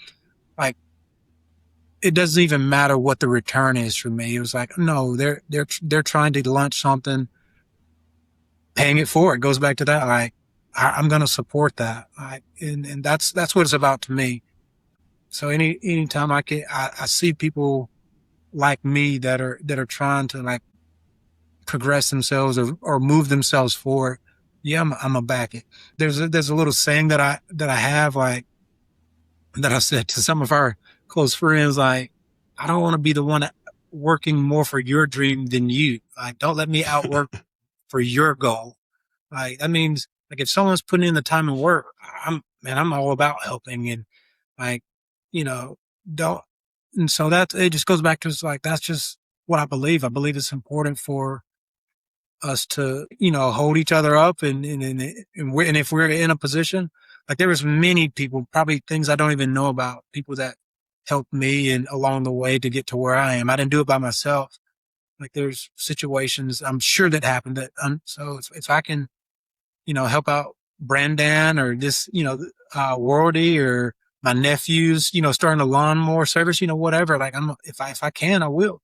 S2: it doesn't even matter what the return is for me. It was no, they're trying to launch something. Paying it forward goes back to that. I'm going to support that. And that's what it's about to me. So anytime I see people like me that are trying to progress themselves or move themselves forward. Yeah, I'm a back it. There's a little saying that I have that I said to some of our close friends, I don't want to be the one working more for your dream than you. Don't let me outwork for your goal. That means if someone's putting in the time and work, I'm all about helping and don't. And so it just goes back to that's just what I believe. I believe it's important for us to, hold each other up and if we're in a position, there was many people, probably things I don't even know about, people that helped me and along the way to get to where I am. I didn't do it by myself. There's situations I'm sure that happened so if I can, help out Brandon or this, Worldy or my nephews, starting a lawnmower service, whatever. If I can, I will.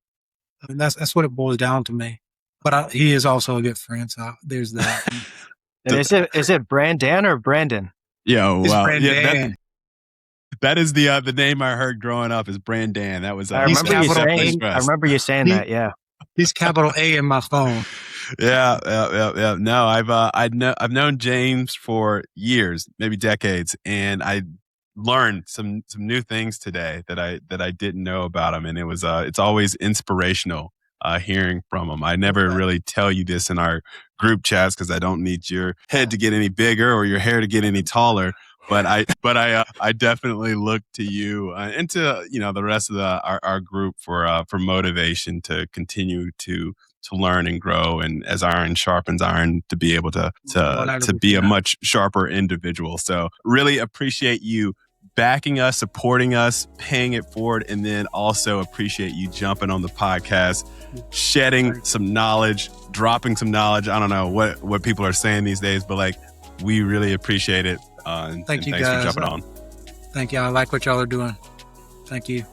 S2: That's what it boils down to me. But he is also a good friend, so there's that.
S3: And is it Brandon or Brandon?
S1: Yeah, wow.
S2: Brandon.
S1: Yeah, that is the name I heard growing up is Brandon. That was
S3: I remember you saying that. Yeah.
S2: He's capital A in my phone.
S1: Yeah. No, I've known James for years, maybe decades, and I learned some new things today that I didn't know about him, and it was it's always inspirational hearing from him. I never really tell you this in our group chats because I don't need your head to get any bigger or your hair to get any taller. But I definitely look to you and to the rest of our group for motivation to continue to to learn and grow, and as iron sharpens iron, to be able to be a
S2: 100%.
S1: much sharper individual. So really appreciate you backing us, supporting us, paying it forward, and then also appreciate you jumping on the podcast, shedding some knowledge, dropping some knowledge. I don't know what people are saying these days, but like, we really appreciate it. And
S2: Thank you
S1: thanks
S2: guys
S1: for jumping on.
S2: Thank you. I like what y'all are doing. Thank you.